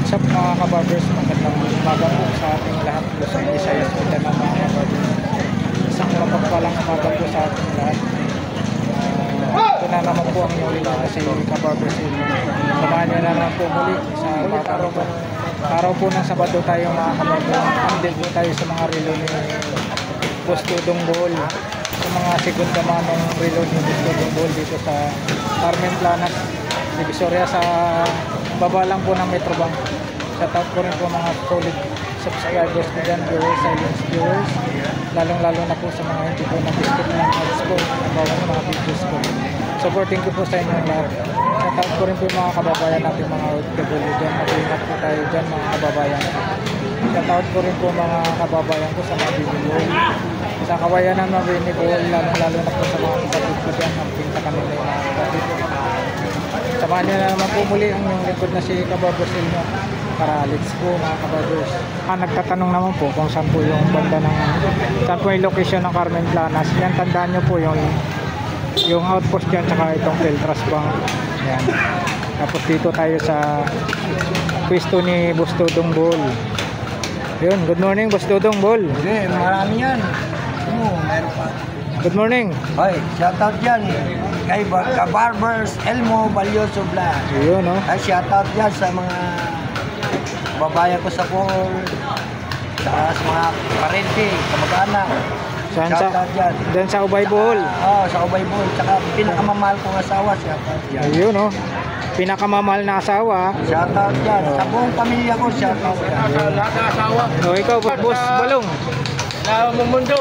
What's up mga kabarbers, magandang umaga po sa ating lahat po sa Visayas po dyan mga kabarbers. Isang mapagpalang umaga po sa ating lahat. Ito na naman po ang muli kasi kabarbers. Samahan nyo na naman po muli sa araw po ng Sabado tayo mga kabarbers. Update po tayo sa mga relo ni Boss Dudong Bohol, sa mga segunda manong relo ni Boss Dudong Bohol dito sa Carmen Planas, Divisoria, sa baba lang po ng Metro Bank. Shout out po rin po mga solid subscribers ko dyan, viewers, silence viewers, lalong lalo na po sa mga hindi po nag-skip ng ads po, bawang mga videos ko. Supporting ko po sa inyo lahat. Shout out po rin po mga kababayan natin, mga OFW dyan, mag-ingat po tayo dyan mga kababayan. Shout out po rin po mga kababayan ko sa mga binibol, sa kawayanan ng binibol, lalong lalo na po sa mga kapatid ko dyan, ang pinta kanila yung mga kapatid. Samahan nyo na naman po muli ang yung lingkod na si Kabarbers Elmo para let's go mga kabarbers. Nagtatanong naman po kung saan po yung banda ng saan po yung location ng Carmen Planas. Yan, tandaan nyo po yung outpost dyan tsaka itong Teltras Bank. Yan. Tapos dito tayo sa pwesto ni Boss Dudong Bohol. Yun, good morning Boss Dudong Bohol. Hindi, marami yan. Meron pa. Good morning. Hoy, shoutout dyan kay Kabarbers Elmo Balyoso Vlog. Yun, no? Ay, shoutout dyan sa mga babayan ko sa Paul, sa mga parente, kamag-anak. Saan Shoutout dyan. Dyan sa Ubay Bohol. Oo, sa Ubay Bohol. Tsaka pinakamamahal kong asawa, shoutout dyan. Ayun, no? Pinakamamahal na asawa. Shoutout dyan. Sa buong pamilya ko, shoutout dyan. Lahat ng asawa. O, ikaw, Boss Balong. Sa mundo.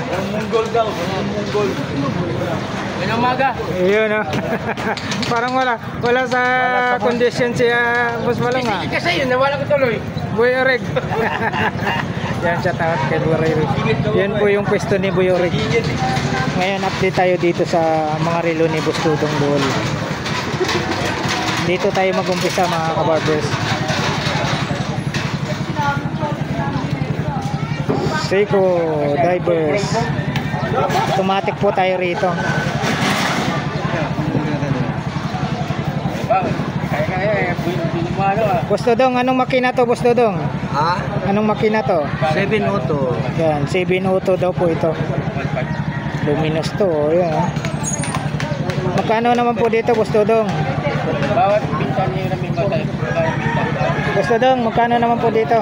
Munggol daw. Munggol. Ngayong umaga. Ayun, no? Parang wala sa condition siya, Boss Balong, ha? Kasi yun, nawala ko tuloy. Boy Oreg. Yan, shout out kay Boy Oreg. Yan po yung pwesto ni Boy Oreg. Ngayon, update tayo dito sa mga relo ni Boss Dudong Bohol. Dito tayo mag-umpisa mga kabarbers. Seiko Divers. Automatic po tayo rito. Boss Dudong, anong makina to, Boss Dudong? Ha? Anong makina to? 7 auto. Yan, 7 auto daw po ito. Luminous to, yan. Magkano naman po dito, Boss Dudong? Bawat pintan niya namin batay. Boss Dudong, magkano naman po dito?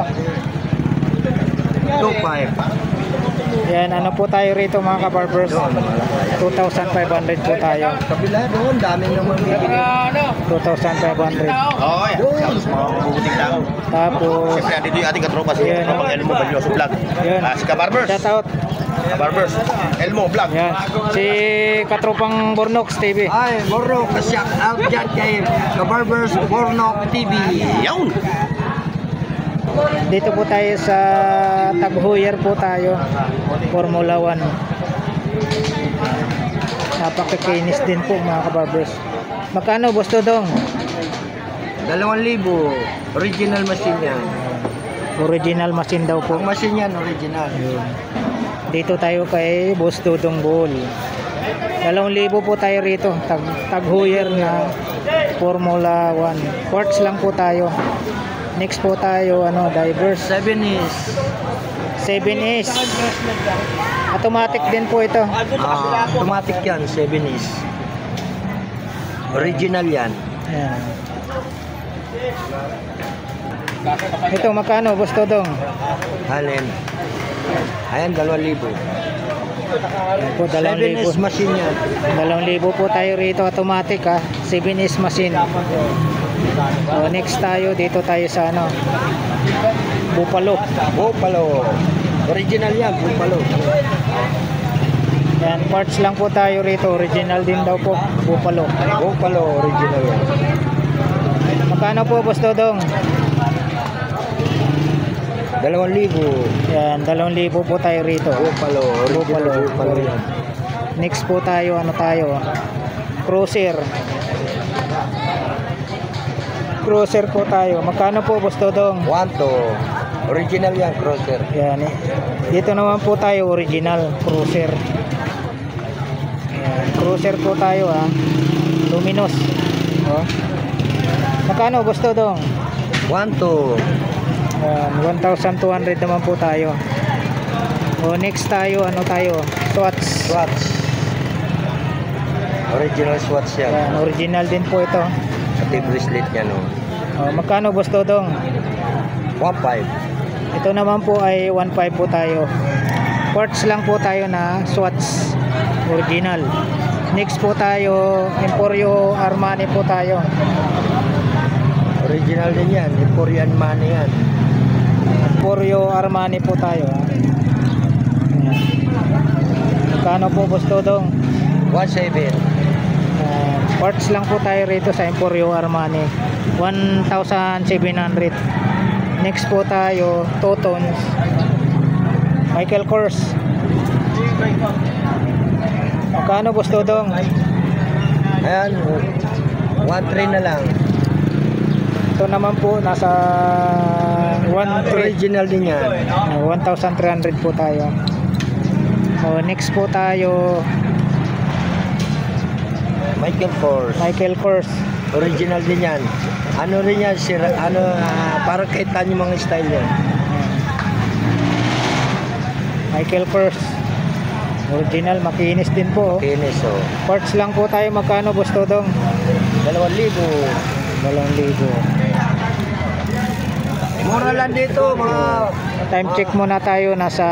2.5. Yan, ano po tayo rito mga kabarbers? 2,500 po tayo. Kabila doon, dami naman bibili. 2,500. Oo, yan. Tapos mga mabubuting tao. Tapos, Siyempre, andito yung ating katropa si Yan, Kapag Elmo Balyoso Vlog. Yan. Si Kabarbers. shout out. Kabarbers. Elmo Vlog. Yan, si Katropang Bornox TV. Ay, Bornok, shout out dyan kay Kabarbers Bornok TV. Yawn. Dito po tayo sa Taghuyer po tayo, Formula 1. Napakakinis din po mga kabarbers. Magkano, Boss Dudong? 2,000. Original machine yan. Original machine daw po. Ang machine yan, original. Dito tayo kay Boss Dudong Bohol. 2,000 po tayo rito. Taghuyer na Formula 1. Quartz lang po tayo. Next po tayo, Divers. 7 is 7S. Automatic din po ito. automatic yan, 7 is. Original yan. Ayan. Ito, magkano, Boss Dudong? Alin. Ayan, 2,000. Ayan po, 7 is 2,000. machine yan. 2,000 po tayo rito, automatic, ha. 7S machine. So, next tayo, dito tayo sa Buffalo. Buffalo. Original yan, Buffalo. Yan, parts lang po tayo rito. Original din daw po, Buffalo. Buffalo, original yan. Magkano po, Boss Dudong? 2,000. Yan, 2,000 po tayo rito. Buffalo, original Buffalo yan. Next po tayo, Cruiser. Cruiser po tayo. Magkano po, Boss Dudong? 1,2. Original yan, Cruiser. Yan, dito naman po tayo, original Cruiser. Yan, Cruiser po tayo, ha. Luminous. Oh. Magkano, Boss Dudong? 1,200. Yan, 1,200 naman po tayo. O next tayo, ano tayo? Swatch. Swatch. Original swatch yan. Yan, original din po ito. Pati bracelet niya, no? O, magkano boss Dodong? 1,500. Ito naman po ay 1,500 po tayo. Quartz lang po tayo na Swatch original. Next po tayo, Emporio Armani po tayo. Original din yan. Emporio Armani yan. Emporio Armani po tayo. Ayan. Magkano po boss Dodong? 1,700. Quartz lang po tayo rito sa Emporio Armani. 1,700. Next po tayo, two tones. Michael Kors. Magkano boss Dodong? Ayan, 1,300 na lang. Ito naman po nasa 1,300. Original din yan. 1,300 po tayo. So next po tayo, Michael Kors. Michael Kors. Original din yan. Ano rin yan, para kaitan yung mga style yan. Michael Kors. Original, makinis din po. Kinis, oh. Quartz lang po tayo. Magkano boss Dodong? 2,000. 2,000. Mura lang dito, mga... Time check muna tayo. Nasa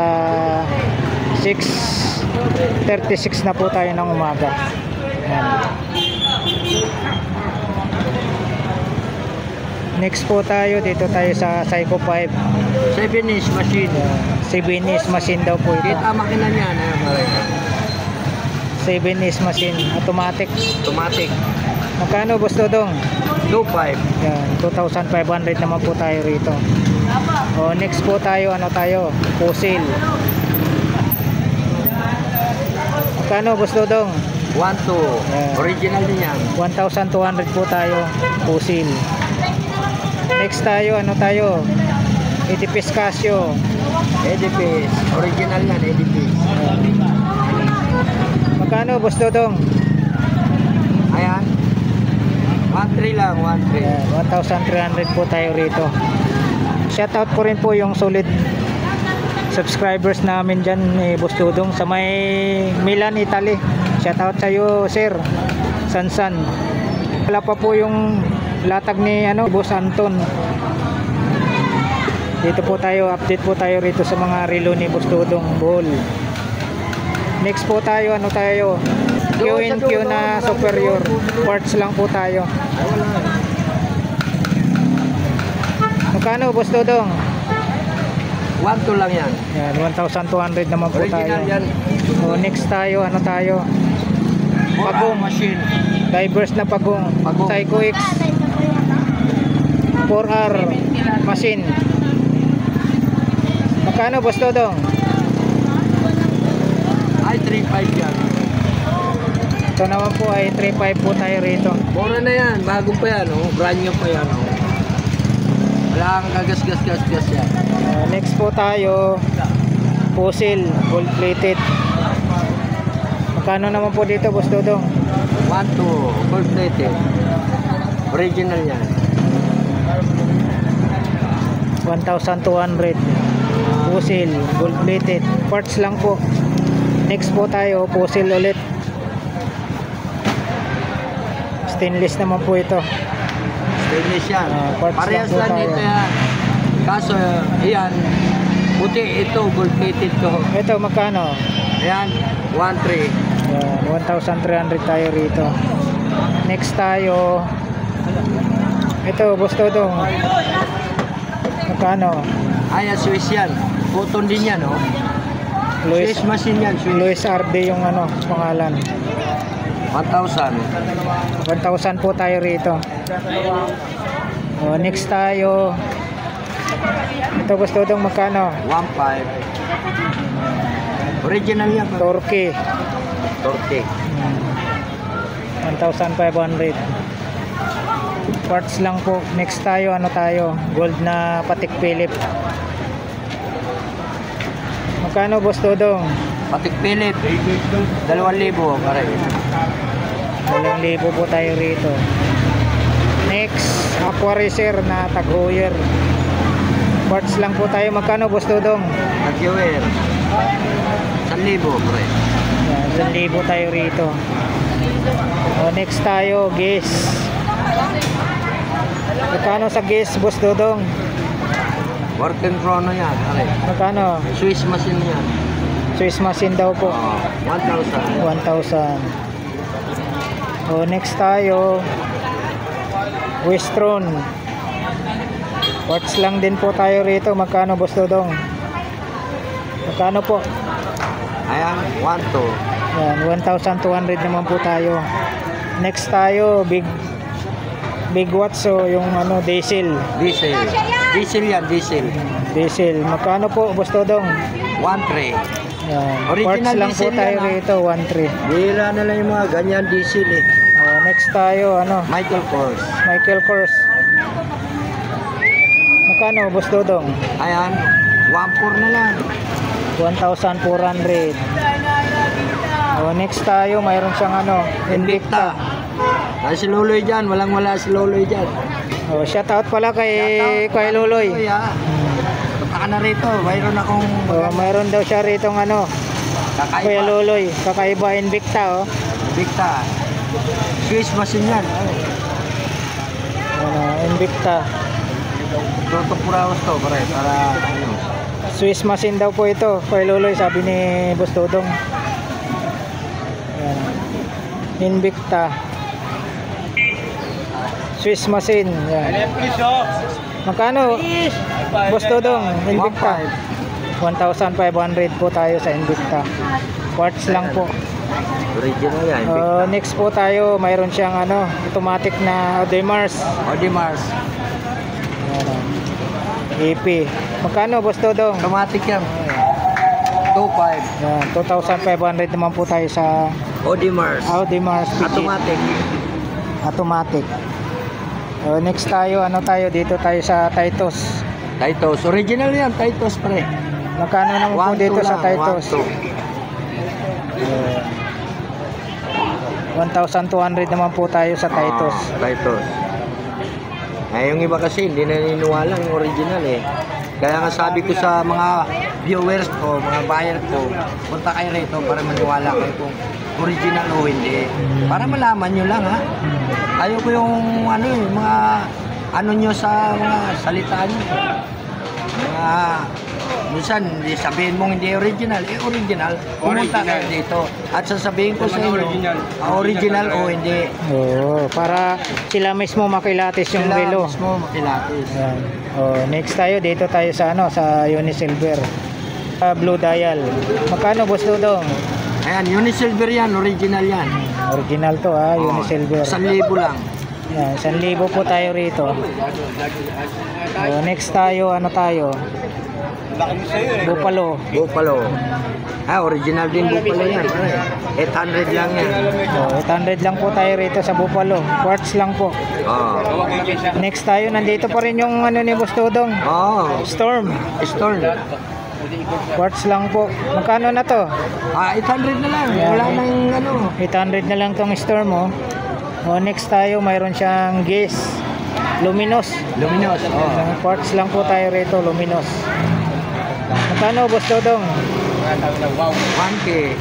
6:36 na po tayo ng umaga. Ayan. Next po tayo. Dito tayo sa Psycho 5. 7-inch machine. 7-inch machine daw po ito. Kita makina niya, ano, pare. 7-inch machine. Automatic. Automatic. Magkano boss Dodong? 2,500. Yan, 2,500 naman po tayo rito. O next po tayo, ano tayo? Fossil. Magkano boss Dodong? 1,200. Yeah. Original din yan. 1,200 po tayo. Fossil. Next tayo, ano tayo? Edipis Casio. Edipis. Original yan, Edipis. Magkano boss Dodong? Ayan. 1,300 lang, 1,300. Yan, 1,300 po tayo rito. Shoutout ko rin po yung solid subscribers namin dyan ni Boss Dodong sa may Milan, Italy. Shoutout sa iyo, sir. Sansan. Wala pa po yung latag ni Boss Anton. Dito po tayo, update po tayo rito sa mga relo ni Boss Dodong Bohol. Next po tayo, ano tayo? Q&Q na superior. Parts lang po tayo. Magkano Boss Dodong? 1,200 lang yan. Yan, 1,200 naman po tayo. Original yan. So next tayo, ano tayo? Pagong machine. Diverse na pagong. Pagong. Psycho X 4R machine. Magkano Boss Dodong? Ay, 3,500 yan. Ito naman po ay 3,500 po tayo rito. Mura na yan. Bago pa yan, oh. Brand new pa yan, oh. Wala kang kagas-gas-gas-gas yan. Next po tayo, Fossil gold plated. Magkano naman po dito Boss Dodong? 1,200. Gold plated. Original yan. 1,200. Fossil gold plated. Parts lang po. Next po tayo, Fossil ulit. Stainless naman po ito. Stainless yan. Parts Parehas lang po lang tayo. dito yan. Kaso, yan. Puti ito, gold plated ko. Ito magkano? Ayan, 1,300. Yan, 1,300 tayo rito. Next tayo, ito Boss Dodong. Magkano? Ayan, Swiss yan. Cotton din yan, oh. Louis, Swiss machine yan, Swiss. Louis RD yung pangalan. 1,000. 1,000 po tayo rito. O, next tayo. Ito Boss Dodong magkano? 1,500. Original yan. Turkey. Turkey. 1,500. Parts lang po. Next tayo, ano tayo? Gold na Patek Philippe. Magkano Boss Dodong? Patek Philippe. 2,000, pare. 2,000 po tayo rito. Next, Aqua Racer na tag-heuer. Parts lang po tayo. Magkano, Boss Dodong? Tag-heuer. 1,000 pre. Yan, 1,000 tayo rito. Next tayo, gas. Magkano sa gas, Boss Dodong? Working chrono yan. Pare. Magkano? Swiss machine yan. Swiss machine daw po. 1,000. 1,000. Next tayo, Westron. Parts lang din po tayo rito. Magkano, Boss Dodong? Magkano po? Ayan, 1,200. Yan, 1,200 naman po tayo. Next tayo, big watts, so yung ano, diesel. Diesel. Diesel yan, diesel. Diesel. Magkano po, Boss Dodong? 1,300. Yan. Original Parts lang po diesel tayo yan, rito, 1,300. Bihira na lang yung mga ganyan diesel eh. Next tayo, ano, Michael Kors. Michael Kors. Magkano, Boss Dodong? Ayan, 1,400 na lang. 1,400. Next tayo, mayroon siyang ano, Invicta. Ay, si Loloy dyan, walang-wala si Loloy dyan. Shout out pala kay Loloy. Punta ka na rito, mayroon akong Mayroon daw siya rito ng ano, Kuya kakaiba. Loloy, kakaiba Invicta, oh. Invicta. Swiss machine yan. Invicta. Tutok purawas to, pare, para ano. Swiss machine daw po ito, Kuya Loloy, sabi ni Boss Dodong. Yan. Invicta. Swiss machine. Yan. Magkano, Boss Dodong? Invicta. 1,500 po tayo sa Invicta. Parts lang po. Original yan, Invicta. Next po tayo, mayroon siyang ano, automatic na Audemars. Audemars. AP. Magkano, Boss Dodong? Automatic yan. 2,500. Yan, 2,500 naman po tayo sa Audemars. Audemars Pidgeot. Automatic. Automatic. Next tayo, ano tayo? Dito tayo sa Titus. Titus. Original yan, Titus, pre. Magkano naman po 1,200 dito sa lang, Titus? 1,200 naman po tayo sa Titus. Titus. Yung iba kasi hindi naniniwala yung original eh. Kaya nga sabi ko sa mga viewers ko, mga buyer ko, punta kayo rito para maniwala kayo kung original o hindi. Para malaman nyo lang ha. Ayoko yung ano eh, mga ano nyo sa mga salita nyo. Mga minsan sabihin mong hindi original, original. Pumunta kayo dito at sasabihin ko sa inyo original o hindi. Para sila mismo makilatis yung Sila relo. mismo makilatis. Yan. Next tayo, dito tayo sa ano, sa Unisilver. Blue dial. Magkano, Boss Dodong? Ayan, Unisilver yan, original yan. Original to ha, Unisilver. 1,000 lang. Yan, 1,000 po tayo rito. Next tayo, ano tayo? Buffalo. Buffalo. Original din Buffalo yan. 800 lang yan. 800 lang po tayo rito sa Buffalo. Quartz lang po. Next tayo, nandito pa rin yung ano ni Boss Dodong. Storm. Storm. Quartz lang po. Magkano na to? 800 na lang. Wala nang ano. 800 na lang tong Storm, oh. Next tayo, mayroon siyang gas. Luminous. Luminous. Quartz lang po tayo rito, luminous. Magkano, Boss Dodong? 1K.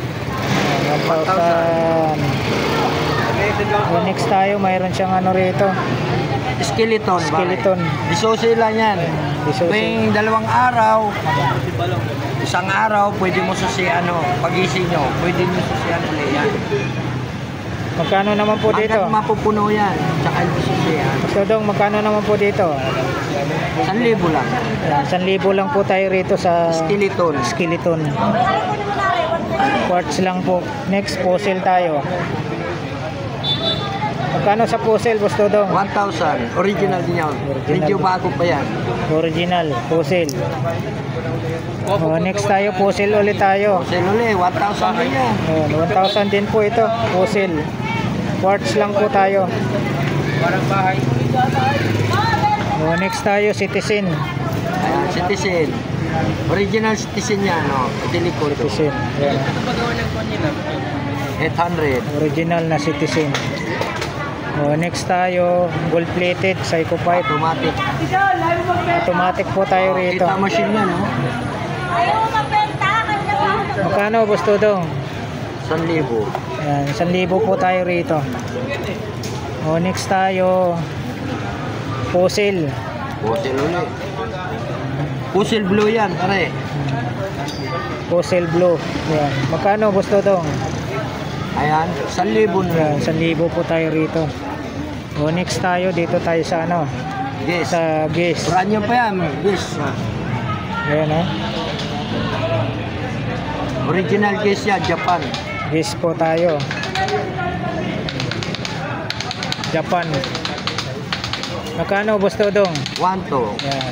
1,000. Next tayo, mayroon siyang ano rito. Skeleton. Skeleton. Disosi lang yan. Tuwing 2 araw, isang araw, pwede mo susian, pagising nyo, pwede nyo susian ulit yan. Magkano naman po dito? Hanggang mapupuno yan, tsaka yung susian. Boss Dodong, magkano naman po dito? 1,000 lang. 1,000 lang po tayo rito sa Skeleton. Skeleton. Quartz lang po. Next, fossil tayo. Magkano sa fossil, Boss Dodong? 1,000. Original din yan. Medyo bago pa yan. Original, fossil. Next tayo, fossil ulit tayo. Fossil ulit, 1,000 din yan. 1,000 din po ito, fossil. Quartz lang po tayo. Parang bahay. Next tayo, Citizen. Ayan, Citizen. Original Citizen yan, Itilikod. Citizen. Yan. 800. Original na Citizen. Next tayo, gold plated, Psycho 5. Automatic. Automatic po tayo rito. Kita machine yan, no? Magkano boss Dodong? 1,000. Yan, 1,000 po tayo rito. Next tayo, Fossil. Fossil ulit. Fossil blue yan, pare. Fossil blue. Yan. Magkano boss Dodong? Ayan, 1,000 Yan, na. 1,000 po tayo rito. Next tayo, dito tayo sa ano? Yes. Sa Guess. Brand new pa yan, yes. Ayan Original case yan, Japan. Guess po tayo. Japan. Magkano boss Dodong? 1,200. Yan.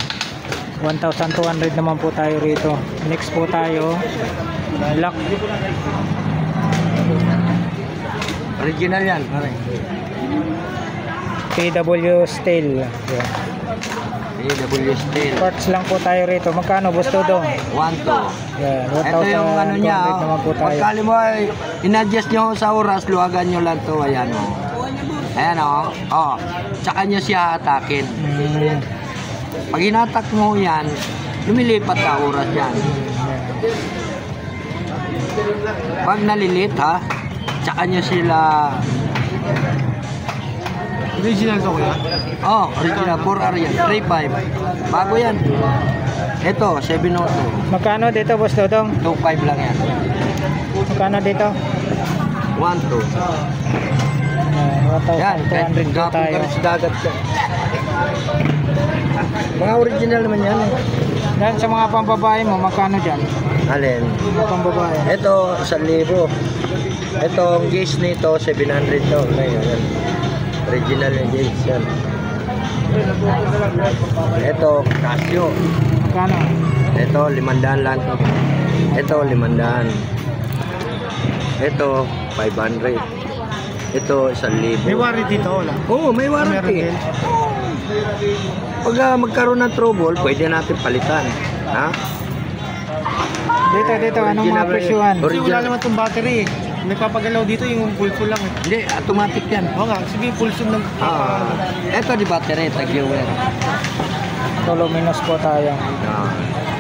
1,200 naman po tayo rito. Next po tayo, lock. Original yan, pare. PW Steel. Yan. AW Steel. Parts lang po tayo rito. Magkano boss Dodong? 1,200. Yan. Ito yung ano niya, 1,200 naman po tayo. pagkali mo ay in-adjust nyo sa oras, luwagan nyo lang to, ayan o. Ayan o, tsaka nyo siya atakin. Pag hinatak mo yan, lumilipat ka oras yan. Pag nalilit ha, tsaka nyo sila. Original to kuya? Original, 4R yan, 3.5. Bago yan. Ito, 702. Magkano dito boss Dodong? 2.5 lang yan. Magkano dito? 1,200. Yan, 1,200 po tayo. dagat siya. Mga original naman yan eh. Yan sa mga pambabae mo, magkano dyan? Alin? Mga pambabae. Ito, 1,000. Ito, ang gauge nito, 700 to. Ngayon, yan. Original yung gauge yan. Ito, Casio. Magkano? Ito, 500 lang to. Ito, 500. Ito, 500. Ito, 1,000. May warranty dito, wala? Oo, may Meron warranty. din. Pag magkaroon ng trouble, pwede natin palitan. Ha? Dito, anong mga Original presyuhan? yun. Kasi wala naman itong battery eh. May papagalaw dito yung full lang eh. Hindi, automatic yan. Oo nga, sige full ng Ito di battery, tag-viewer. Ito, luminous po tayo.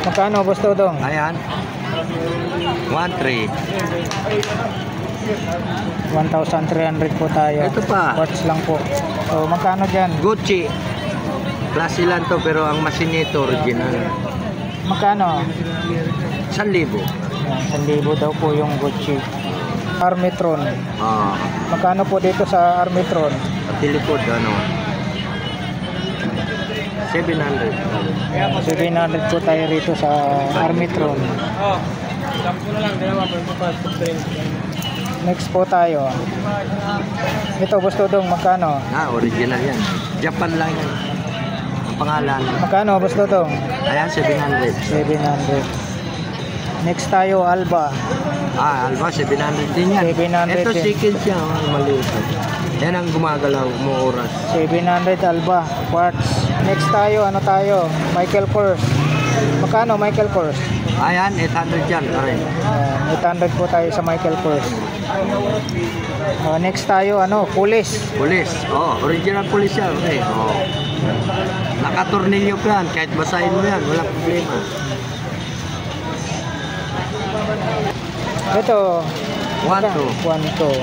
Magkano boss Dodong? Ayan. 1,300. 1,300 po tayo. Ito pa. Parts lang po. So, magkano dyan? Gucci. Klase lang to, pero ang machine nito original. Magkano? 1,000. 1,000 daw po yung Gucci. Armitron. Ah, Magkano po dito sa Armitron? pati likod, ano? 700. 700 po tayo rito sa Armitron. Next po tayo. Ito, boss Dodong, magkano? Original yan. Japan lang yan. Ang pangalan. Magkano, boss Dodong? Ayan, 700. 700. Next tayo, Alba. Alba, 700 din yan. 700 Ito, din. second siya. Maliit. Yan ang gumagalaw mo oras. 700 Alba. Parts. Next tayo, ano tayo? Michael Kors. Magkano, Michael Kors? Ayan, 800 yan. Pare. 800 po tayo sa Michael Kors. Next tayo, ano? Pulis. Pulis. Original pulis yan. Okay. Nakatornilyo ka yan. Kahit basahin mo yan, walang problema. Ito. 1,200. 1,200.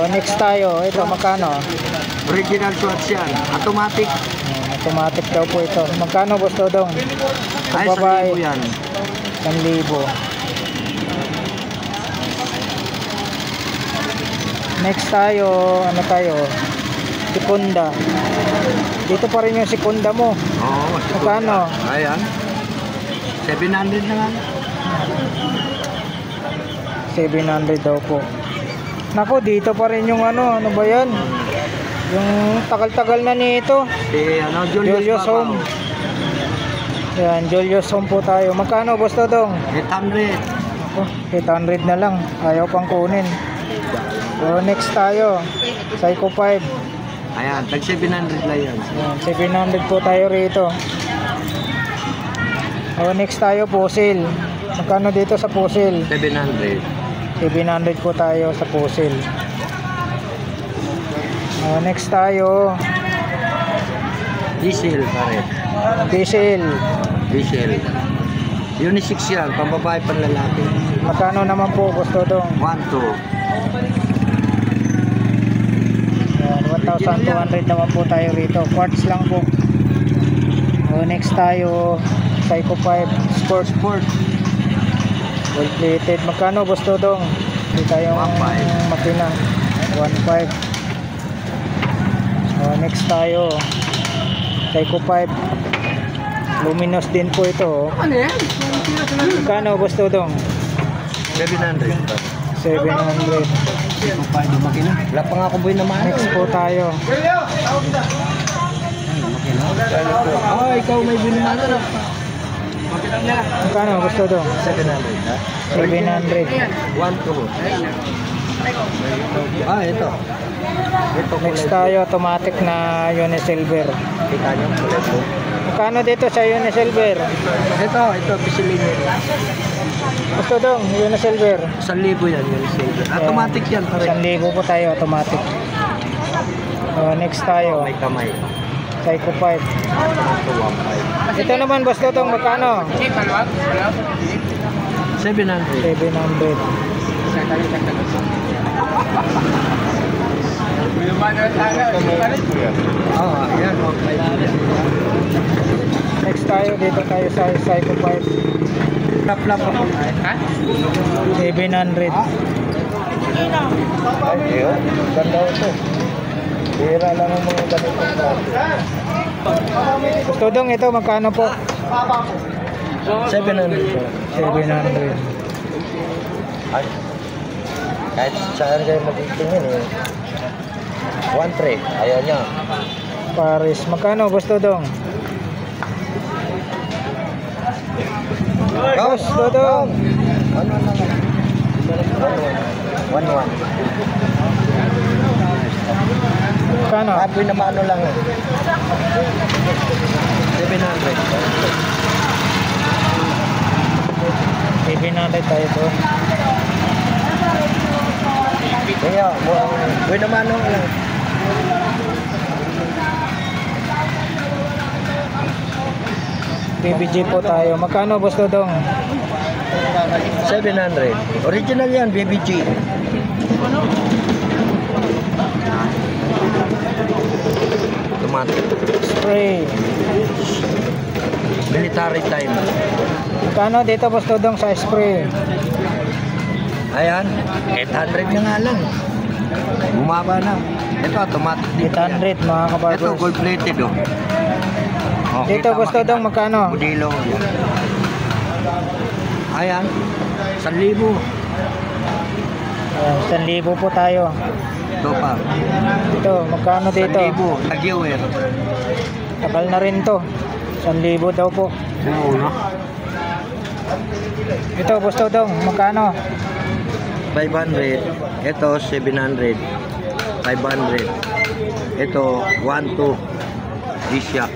Next tayo. Ito, magkano? Original swatch yan. Automatic. Automatic daw po ito. Magkano, boss Dodong? Ay, Babae. 1,000 yan. 1,000. Next tayo, ano tayo? Sikunda. Dito pa rin yung Sikunda mo. Oo. Magkano? Ayan. 700 na lang. 700 daw po. Nako, dito pa rin yung ano ba yan? Yung tagal-tagal na nito. Si Julius Papaw. Home. Yan, Julius Home po tayo. Magkano, boss Dodong? 800. 800 na lang. Ayaw pang kunin. So, next tayo. Psycho 5. Ayan, tag 700 lang yan. Yan, 700 po tayo rito. Next tayo, Fossil. Magkano dito sa Fossil? 700. 700 po tayo sa puzzle. Next tayo, Diesel pare. diesel. Diesel. Unisex yan, pambabae panlalaki. Magkano naman po gusto dong? 1-2. Yan, 1,200 naman po tayo rito. Quartz lang po. Next tayo, Psycho 5 Sport. Gold plated. Magkano gusto dong? Hindi tayong 1.5. makina. 1.5. Next tayo, Psycho 5. Luminous din po ito. Ano yan? Magkano gusto dong? 700. 700. Wala pa nga ako boy naman. Next po tayo. Ikaw may binimano. Magkano gusto dong? 700 ha? 700. 1-2. Ito. Next tayo, automatic na Unisilver. Kita nyo, kulay blue. Magkano dito sa Unisilver? Ito, pisilin nyo. Gusto dong, Unisilver. 1,000 yan, yung silver. Automatic yan, pare. 1,000 po tayo, automatic. Next tayo, May kamay. Psycho 5. Ito, 1.5. Ito naman, boss dong, magkano? 700. 700. Ayan, 1.5. Next tayo, dito tayo sa Psycho 5. Lap-lap ako. 700. Ayun, ganda ito. Bira lang ang mga ganito. Gusto dong, ito magkano po? 700. 700. Ay, kahit saan kayo magtitingin eh. 1.3, ayaw niya. Paris, magkano gusto dong? Gusto dong. 1.1. Magkano? Happy na ano lang eh. 700. 700 tayo po. Kaya, buhay naman ano lang. BBG po tayo. Magkano gusto dong? 700. Original yan, BBG. Automatic. Spray. Military time. Magkano dito gusto dong sa spray? Ayan, 800 na nga lang. Bumaba na. Ito, automatic dito. 800 mga Ito, kabarbers. gold plated oh. Dito gusto dong magkano? Modelo. Ayan, 1,000. Ayan, 1,000 po tayo. Ito pa. Ito, magkano dito? 1,000. Tag-viewer. Takal na rin to. 1,000 daw po. Ito gusto dong magkano? 500. Ito, 700. 500. Ito, 1,2. G-Shock.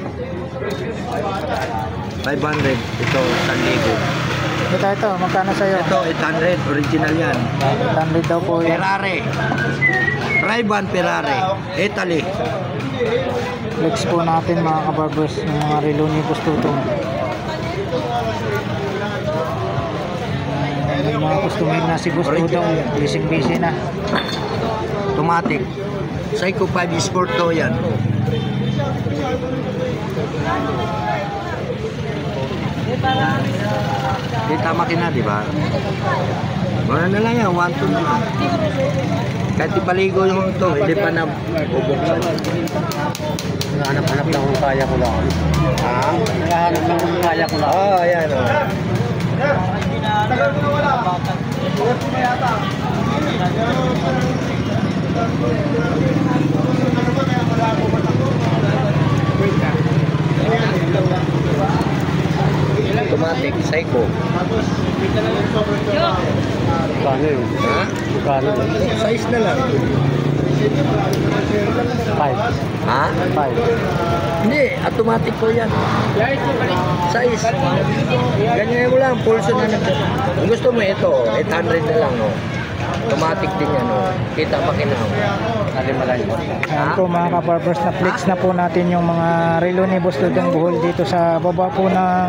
500. Ito, 1,000. Ito, magkano sa'yo? Ito, 800. Original yan. 800 daw po yan. Ferrari. Ray-Ban Ferrari. Italy. Flex po natin mga kabarbers yung mga relo ni gusto dong. May mga customer na si gusto dong. Busy na. Automatic. Psycho 5 Sport to yan. Kita makina, di ba? Wala na lang yan, 1-2 na lang. Kahit ipaligo yung ito, hindi pa na bubuksan. Nahanap lang kung kaya ko lang. Ha? Nahanap lang kung kaya ko lang. Ayan o. Automatic, Psycho. Kano yun? Ha? Kano yun? Size na lang. 5. Ha? 5. Hindi, automatic po yan. Size. Ganyan mo lang, pulso na nagdala. Kung gusto mo ito, 800 na lang. No? Automatic din yan, oh. Kita makinaw. Ayan po mga kabarbers, na flex na po natin yung mga relo ni Boss Dudong Buhol dito sa baba po ng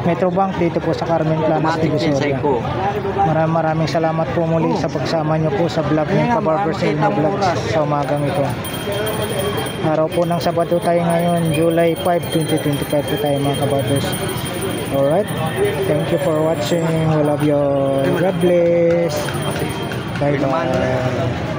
Metrobank dito po sa Carmen Planas de Automatic din sa Visoria. iko. Maraming salamat po muli sa pagsama nyo po sa vlog ng Kabarbers sa inyo vlogs sa umagang ito. Araw po ng Sabado tayo ngayon, July 5, 2025 po tayo mga Kabarbers. Alright, thank you for watching. We love you all. God bless. Bye bye.